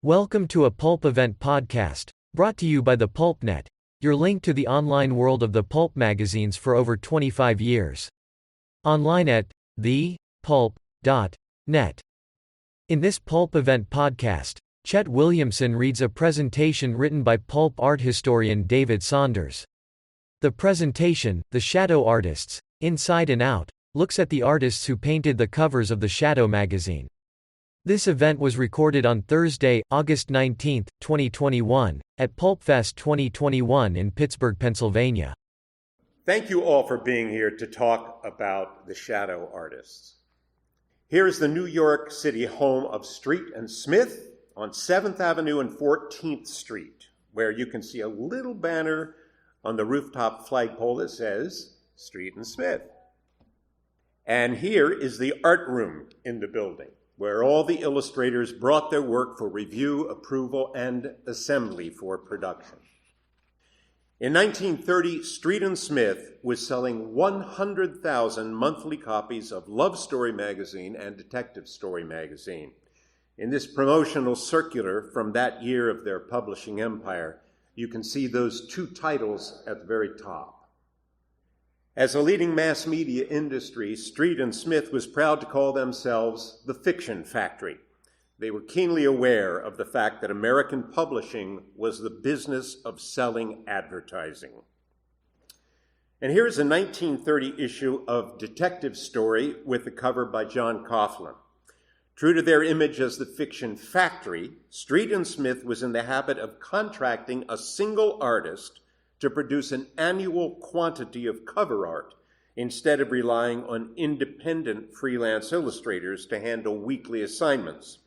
Welcome to a Pulp Event podcast, brought to you by the PulpNet, your link to the online world of the pulp magazines for over 25 years. Online at thepulp.net. In this Pulp Event podcast, Chet Williamson reads a presentation written by pulp art historian David Saunders. The presentation, The Shadow Artists, Inside and Out, looks at the artists who painted the covers of the Shadow magazine. This event was recorded on Thursday, August 19, 2021, at PulpFest 2021 in Pittsburgh, Pennsylvania. Thank you all for being here to talk about the Shadow Artists. Here is the New York City home of Street and Smith on 7th Avenue and 14th Street, where you can see a little banner on the rooftop flagpole that says Street and Smith. And here is the art room in the building, where all the illustrators brought their work for review, approval, and assembly for production. In 1930, Street and Smith was selling 100,000 monthly copies of Love Story magazine and Detective Story magazine. In this promotional circular from that year of their publishing empire, you can see those two titles at the very top. As a leading mass media industry, Street and Smith was proud to call themselves the Fiction Factory. They were keenly aware of the fact that American publishing was the business of selling advertising. And here's a 1930 issue of Detective Story with a cover by John Coughlin. True to their image as the Fiction Factory, Street and Smith was in the habit of contracting a single artist to produce an annual quantity of cover art instead of relying on independent freelance illustrators to handle weekly assignments.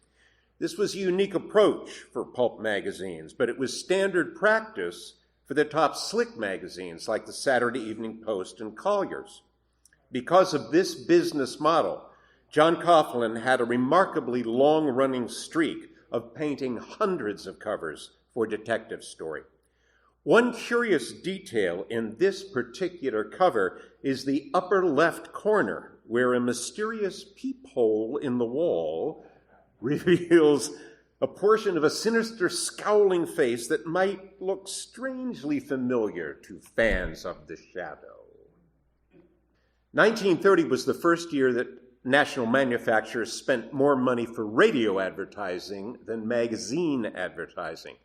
This was a unique approach for pulp magazines, but it was standard practice for the top slick magazines like the Saturday Evening Post and Collier's. Because of this business model, John Coughlin had a remarkably long-running streak of painting hundreds of covers for Detective Story. One curious detail in this particular cover is the upper left corner, where a mysterious peephole in the wall reveals a portion of a sinister, scowling face that might look strangely familiar to fans of the Shadow. 1930 was the first year that national manufacturers spent more money for radio advertising than magazine advertising.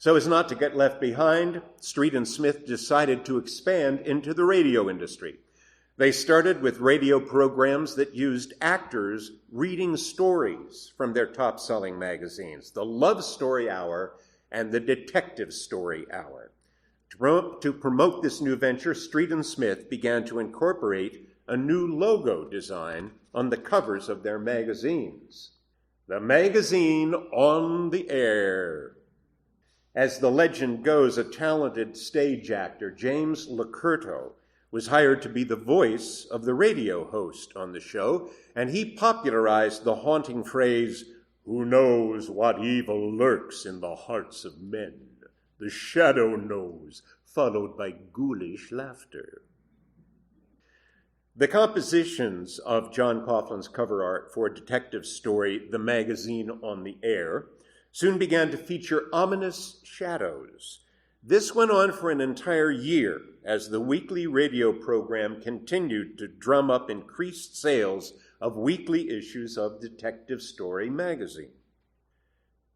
So as not to get left behind, Street and Smith decided to expand into the radio industry. They started with radio programs that used actors reading stories from their top-selling magazines, the Love Story Hour and the Detective Story Hour. To promote this new venture, Street and Smith began to incorporate a new logo design on the covers of their magazines. The magazine on the air. As the legend goes, a talented stage actor, James Locurto, was hired to be the voice of the radio host on the show, and he popularized the haunting phrase, "Who knows what evil lurks in the hearts of men? The shadow knows," followed by ghoulish laughter. The compositions of John Coughlin's cover art for Detective Story, The Magazine on the Air, soon began to feature ominous shadows. This went on for an entire year as the weekly radio program continued to drum up increased sales of weekly issues of Detective Story magazine.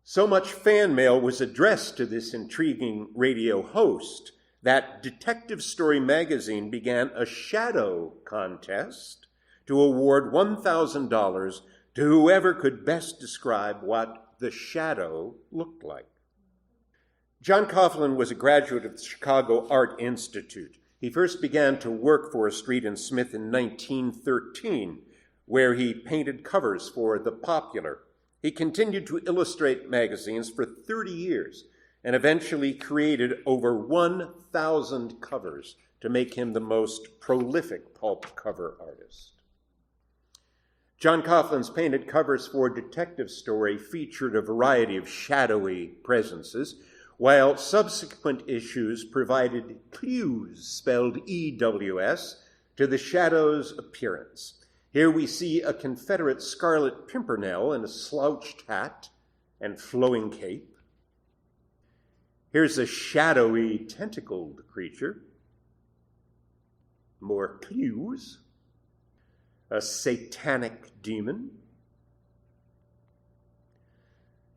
So much fan mail was addressed to this intriguing radio host that Detective Story magazine began a shadow contest to award $1,000 to whoever could best describe what the shadow looked like. John Coughlin was a graduate of the Chicago Art Institute. He first began to work for Street and Smith in 1913, where he painted covers for The Popular. He continued to illustrate magazines for 30 years and eventually created over 1,000 covers to make him the most prolific pulp cover artist. John Coughlin's painted covers for Detective Story featured a variety of shadowy presences, while subsequent issues provided clues, spelled EWS, to the shadow's appearance. Here we see a Confederate Scarlet Pimpernel in a slouched hat and flowing cape. Here's a shadowy, tentacled creature. More clues. A satanic demon.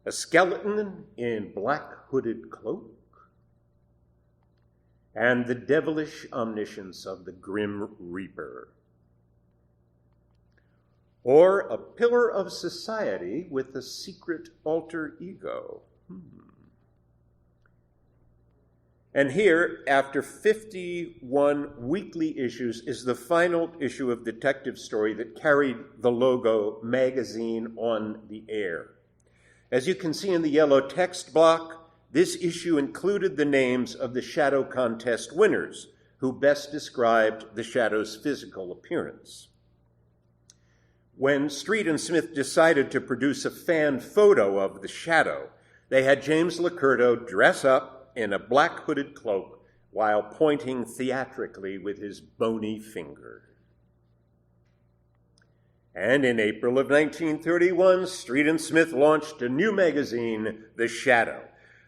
A skeleton in black hooded cloak. And the devilish omniscience of the Grim Reaper. Or a pillar of society with a secret alter ego. And here, after 51 weekly issues, is the final issue of Detective Story that carried the logo magazine on the air. As you can see in the yellow text block, this issue included the names of the Shadow Contest winners, who best described the Shadow's physical appearance. When Street and Smith decided to produce a fan photo of the Shadow, they had James Locurdo dress up in a black hooded cloak while pointing theatrically with his bony finger. And in April of 1931, Street and Smith launched a new magazine, The Shadow.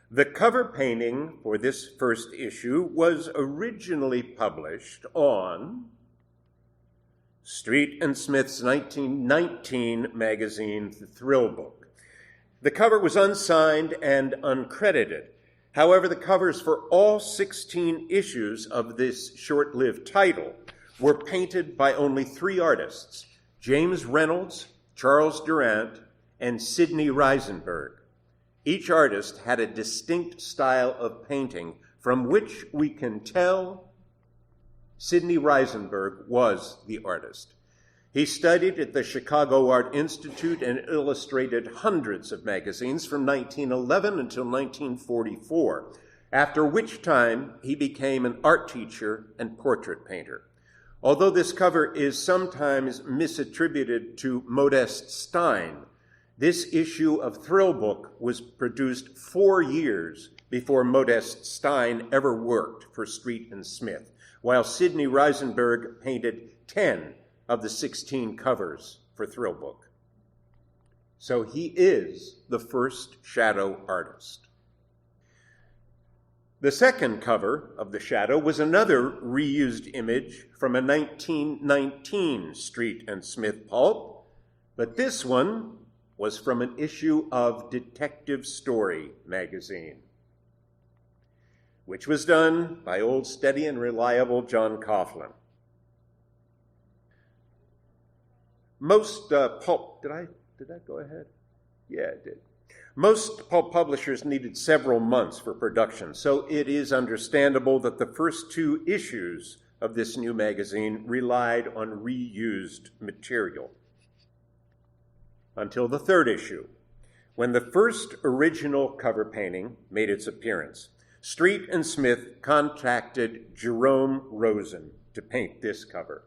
The cover painting for this first issue was originally published on Street and Smith's 1919 magazine, The Thrill Book. The cover was unsigned and uncredited. However, the covers for all 16 issues of this short-lived title were painted by only 3 artists, James Reynolds, Charles Durant, and Sidney Reisenberg. Each artist had a distinct style of painting from which we can tell Sidney Reisenberg was the artist. He studied at the Chicago Art Institute and illustrated hundreds of magazines from 1911 until 1944, after which time he became an art teacher and portrait painter. Although this cover is sometimes misattributed to Modeste Stein, this issue of Thrill Book was produced 4 years before Modeste Stein ever worked for Street and Smith, while Sidney Reisenberg painted 10 of the 16 covers for Thrill Book. So he is the first shadow artist. The second cover of The Shadow was another reused image from a 1919 Street and Smith pulp, but this one was from an issue of Detective Story magazine, which was done by old steady and reliable John Coughlin. Most pulp, did I go ahead? Yeah, it did. Most pulp publishers needed several months for production, so it is understandable that the first 2 issues of this new magazine relied on reused material. Until the 3rd issue, when the first original cover painting made its appearance. Street and Smith contacted Jerome Rosen to paint this cover.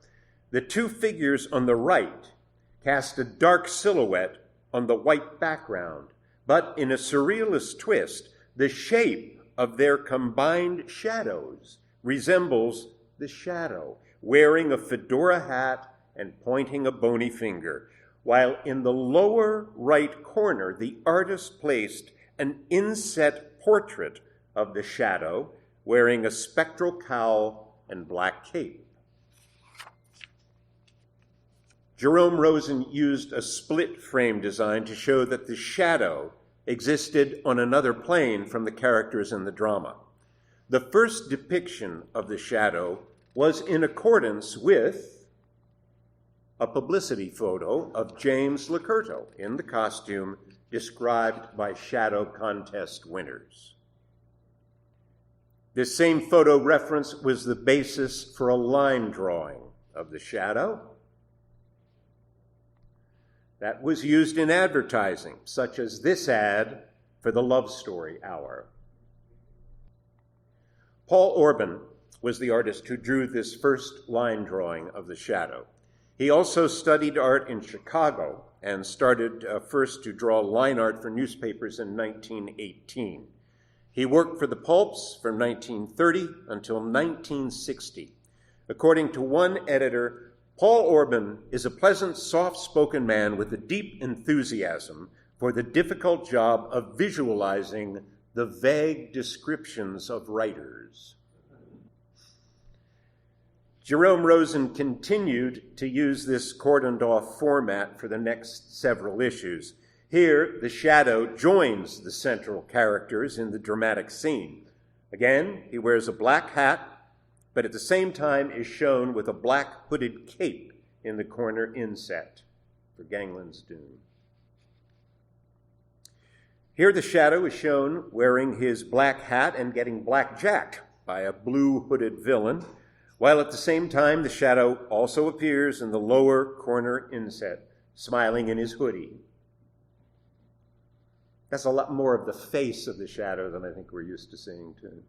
The 2 figures on the right cast a dark silhouette on the white background, but in a surrealist twist, the shape of their combined shadows resembles the Shadow, wearing a fedora hat and pointing a bony finger, while in the lower right corner, the artist placed an inset portrait of the Shadow, wearing a spectral cowl and black cape. Jerome Rosen used a split frame design to show that the Shadow existed on another plane from the characters in the drama. The first depiction of the Shadow was in accordance with a publicity photo of James Locurdo in the costume described by Shadow Contest winners. This same photo reference was the basis for a line drawing of the Shadow that was used in advertising, such as this ad for the Love Story Hour. Paul Orban was the artist who drew this first line drawing of the Shadow. He also studied art in Chicago and started first to draw line art for newspapers in 1918. He worked for the pulps from 1930 until 1960. According to one editor, Paul Orban is a pleasant, soft-spoken man with a deep enthusiasm for the difficult job of visualizing the vague descriptions of writers. Jerome Rosen continued to use this cordoned-off format for the next several issues. Here, the shadow joins the central characters in the dramatic scene. Again, he wears a black hat, but at the same time is shown with a black hooded cape in the corner inset for Gangland's Doom. Here the shadow is shown wearing his black hat and getting blackjacked by a blue hooded villain, while at the same time the shadow also appears in the lower corner inset, smiling in his hoodie. That's a lot more of the face of the shadow than I think we're used to seeing, too.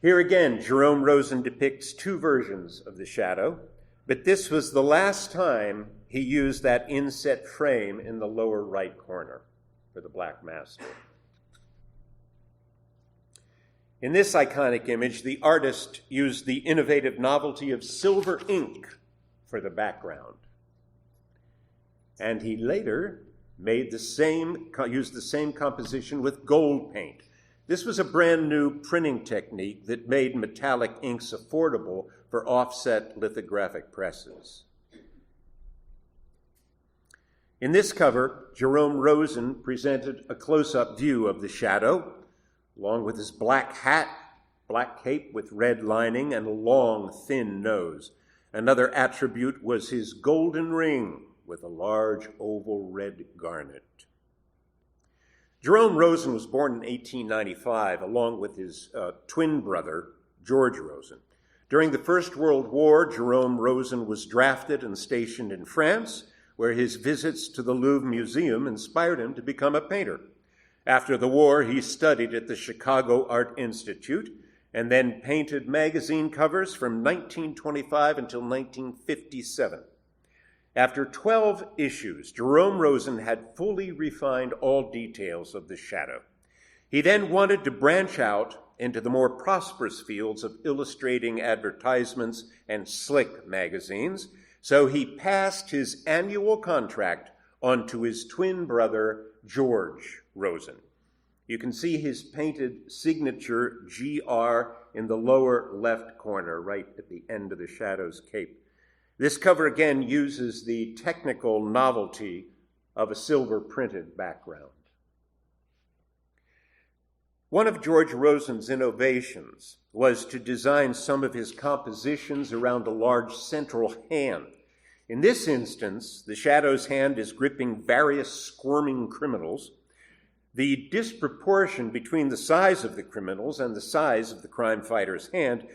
Here again, Jerome Rosen depicts two versions of the shadow, but this was the last time he used that inset frame in the lower right corner for the Black Master. In this iconic image, the artist used the innovative novelty of silver ink for the background. And he later used the same composition with gold paint. This was a brand new printing technique that made metallic inks affordable for offset lithographic presses. In this cover, Jerome Rosen presented a close-up view of the shadow, along with his black hat, black cape with red lining, and a long, thin nose. Another attribute was his golden ring with a large oval red garnet. Jerome Rosen was born in 1895, along with his twin brother, George Rosen. During the First World War, Jerome Rosen was drafted and stationed in France, where his visits to the Louvre Museum inspired him to become a painter. After the war, he studied at the Chicago Art Institute and then painted magazine covers from 1925 until 1957. After 12 issues, Jerome Rosen had fully refined all details of the shadow. He then wanted to branch out into the more prosperous fields of illustrating advertisements and slick magazines, so he passed his annual contract on to his twin brother, George Rosen. You can see his painted signature GR in the lower left corner, right at the end of the shadow's cape. This cover again uses the technical novelty of a silver printed background. One of George Rosen's innovations was to design some of his compositions around a large central hand. In this instance, the shadow's hand is gripping various squirming criminals. The disproportion between the size of the criminals and the size of the crime fighter's hand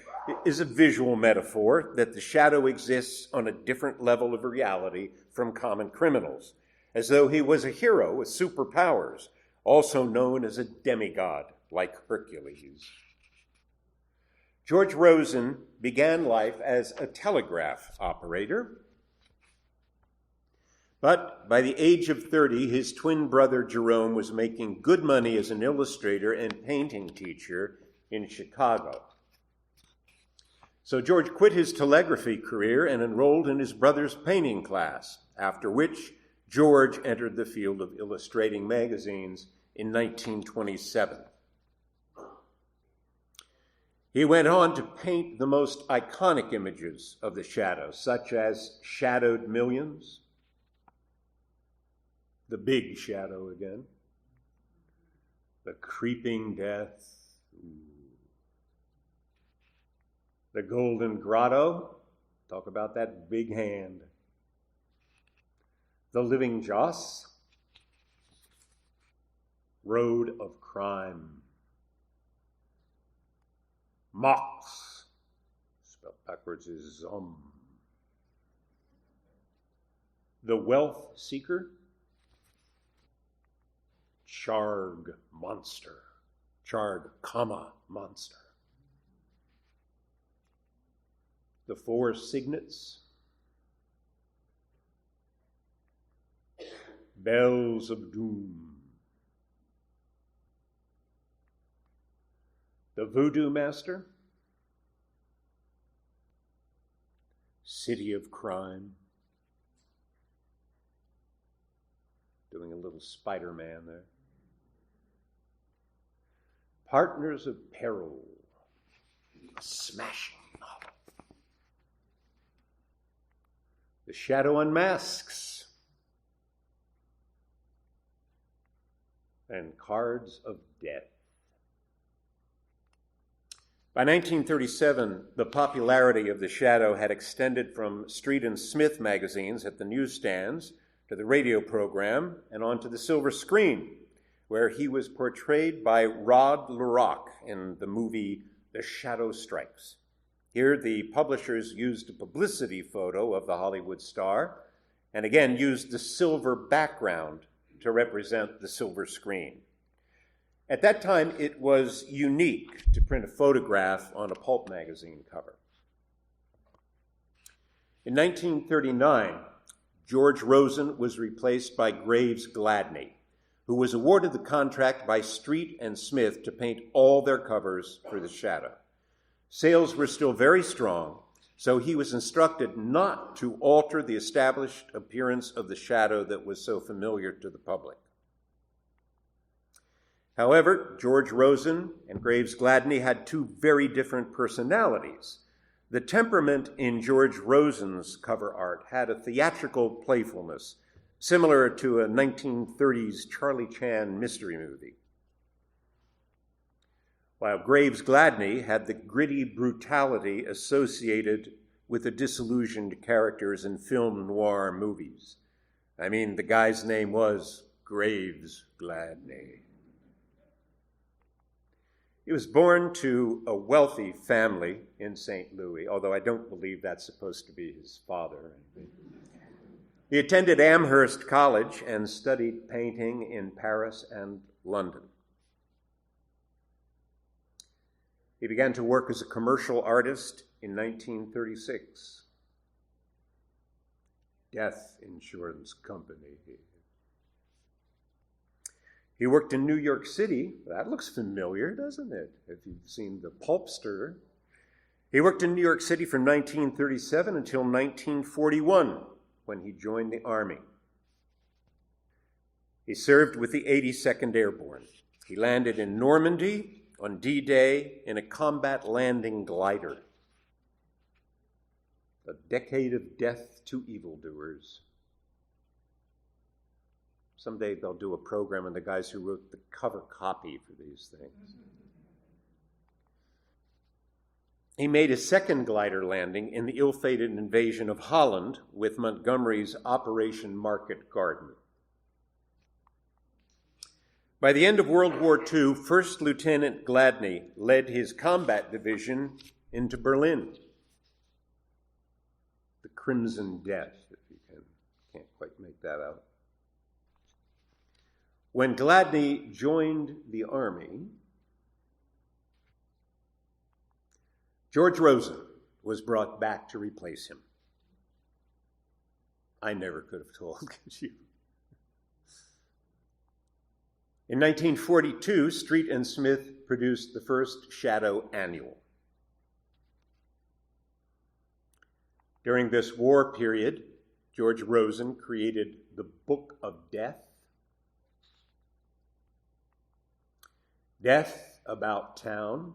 is a visual metaphor that the shadow exists on a different level of reality from common criminals, as though he was a hero with superpowers, also known as a demigod, like Hercules. George Rosen began life as a telegraph operator, but by the age of 30, his twin brother Jerome was making good money as an illustrator and painting teacher in Chicago. So George quit his telegraphy career and enrolled in his brother's painting class, after which George entered the field of illustrating magazines in 1927. He went on to paint the most iconic images of the shadow, such as Shadowed Millions, The Big Shadow again, The Creeping Death, The Golden Grotto, talk about that big hand, The Living Joss, Road of Crime, Mox, spelled backwards is The Wealth Seeker, Charg Monster, Charg, Monster, The Four Signets, Bells of Doom, The Voodoo Master, City of Crime, doing a little Spider-Man there. Partners of Peril, a smashing novel. The Shadow Unmasks, and Cards of Death. By 1937, the popularity of The Shadow had extended from Street and Smith magazines at the newsstands to the radio program and onto the silver screen, where he was portrayed by Rod LaRocque in the movie The Shadow Strikes. Here, the publishers used a publicity photo of the Hollywood star and again used the silver background to represent the silver screen. At that time, it was unique to print a photograph on a pulp magazine cover. In 1939, George Rosen was replaced by Graves Gladney, who was awarded the contract by Street and Smith to paint all their covers for The Shadow. Sales were still very strong, so he was instructed not to alter the established appearance of The Shadow that was so familiar to the public. However, George Rosen and Graves Gladney had two very different personalities. The temperament in George Rosen's cover art had a theatrical playfulness, similar to a 1930s Charlie Chan mystery movie, while Graves Gladney had the gritty brutality associated with the disillusioned characters in film noir movies. I mean, the guy's name was Graves Gladney. He was born to a wealthy family in St. Louis, although I don't believe that's supposed to be his father. He attended Amherst College and studied painting in Paris and London. He began to work as a commercial artist in 1936. Death Insurance Company. He worked in New York City. That looks familiar, doesn't it, if you've seen the Pulpster? He worked in New York City from 1937 until 1941, when he joined the Army. He served with the 82nd Airborne. He landed in Normandy on D-Day in a combat landing glider. A decade of death to evildoers. Someday they'll do a program on the guys who wrote the cover copy for these things. He made a second glider landing in the ill-fated invasion of Holland with Montgomery's Operation Market Garden. By the end of World War II, First Lieutenant Gladney led his combat division into Berlin. The Crimson Death, if you can't quite make that out. When Gladney joined the Army, George Rosen was brought back to replace him. I never could have told, could you? In 1942, Street and Smith produced the first Shadow Annual. During this war period, George Rosen created the Book of Death, Death About Town,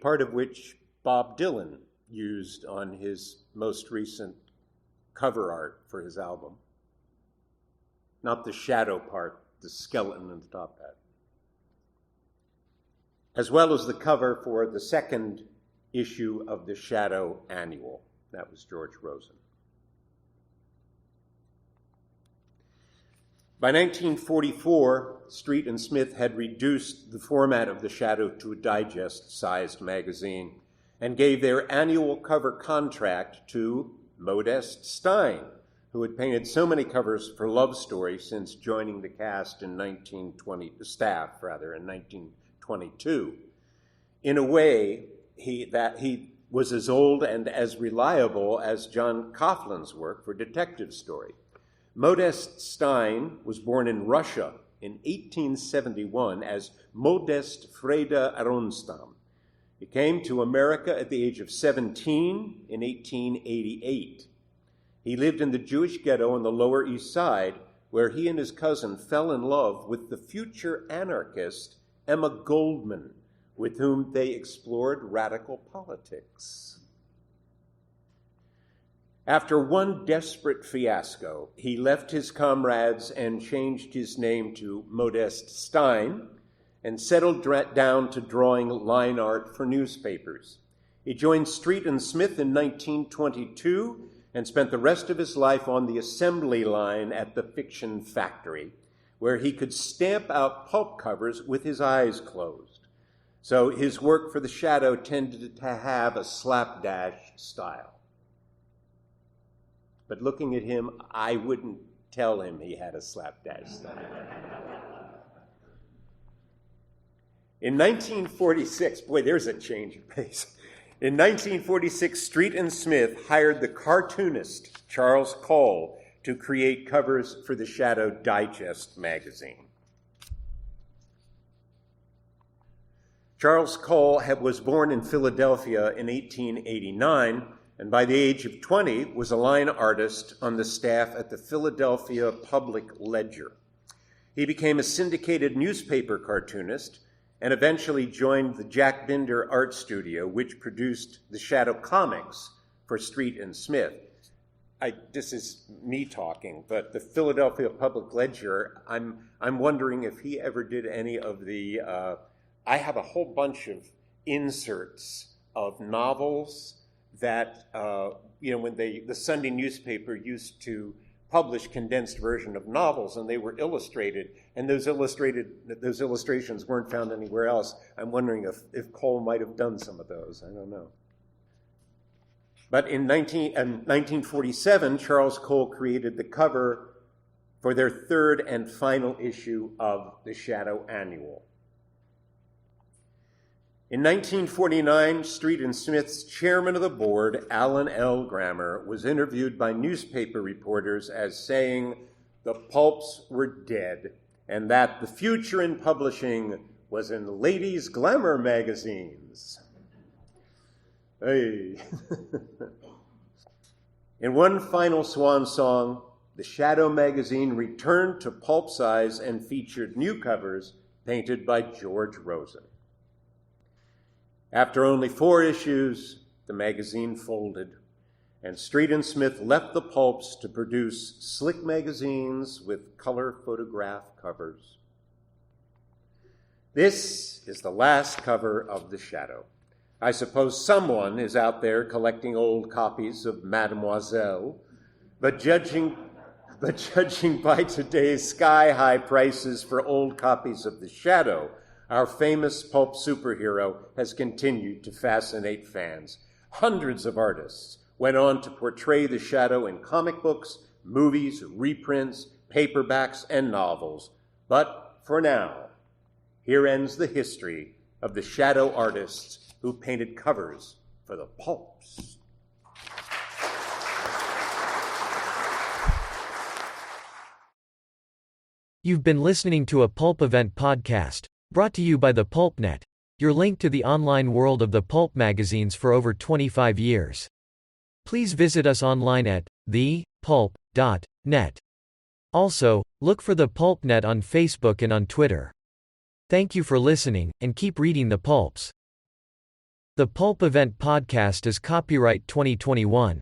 part of which Bob Dylan used on his most recent cover art for his album. Not the shadow part, the skeleton in the top hat. As well as the cover for the second issue of the Shadow Annual. That was George Rosen. By 1944, Street and Smith had reduced the format of the Shadow to a digest-sized magazine and gave their annual cover contract to Modest Stein, who had painted so many covers for Love Story since joining the cast in 1922. In a way, he was as old and as reliable as John Coughlin's work for Detective Story. Modest Stein was born in Russia in 1871 as Modest Freda Aronstam. He came to America at the age of 17 in 1888. He lived in the Jewish ghetto on the Lower East Side, where he and his cousin fell in love with the future anarchist Emma Goldman, with whom they explored radical politics. After one desperate fiasco, he left his comrades and changed his name to Modeste Stein and settled down to drawing line art for newspapers. He joined Street and Smith in 1922 and spent the rest of his life on the assembly line at the Fiction Factory, where he could stamp out pulp covers with his eyes closed. So his work for the Shadow tended to have a slapdash style. But looking at him, I wouldn't tell him he had a slapdash style. In 1946, boy, there's a change of pace. In 1946, Street and Smith hired the cartoonist Charles Cole to create covers for the Shadow Digest magazine. Charles Cole was born in Philadelphia in 1889, and by the age of 20 was a line artist on the staff at the Philadelphia Public Ledger. He became a syndicated newspaper cartoonist and eventually joined the Jack Binder Art Studio, which produced the Shadow comics for Street and Smith. This is me talking, but the Philadelphia Public Ledger, I'm wondering if he ever did any of the, I have a whole bunch of inserts of novels that, when the Sunday newspaper used to publish condensed version of novels, and they were illustrated, and those illustrations weren't found anywhere else. I'm wondering if Cole might have done some of those. I don't know. But in 1947, Charles Cole created the cover for their third and final issue of the Shadow Annual. In 1949, Street and Smith's chairman of the board, Alan L. Grammer, was interviewed by newspaper reporters as saying the pulps were dead and that the future in publishing was in ladies' glamour magazines. Hey. In one final swan song, the Shadow magazine returned to pulp size and featured new covers painted by George Rosen. After only 4 issues, the magazine folded, and Street and Smith left the pulps to produce slick magazines with color photograph covers. This is the last cover of The Shadow. I suppose someone is out there collecting old copies of Mademoiselle, but judging by today's sky-high prices for old copies of The Shadow, our famous pulp superhero has continued to fascinate fans. Hundreds of artists went on to portray the Shadow in comic books, movies, reprints, paperbacks, and novels. But for now, here ends the history of the Shadow artists who painted covers for the pulps. You've been listening to a Pulp Event podcast, brought to you by the PulpNet, your link to the online world of the pulp magazines for over 25 years. Please visit us online at thepulp.net. Also, look for the PulpNet on Facebook and on Twitter. Thank you for listening, and keep reading the pulps. The Pulp Event podcast is copyright 2021.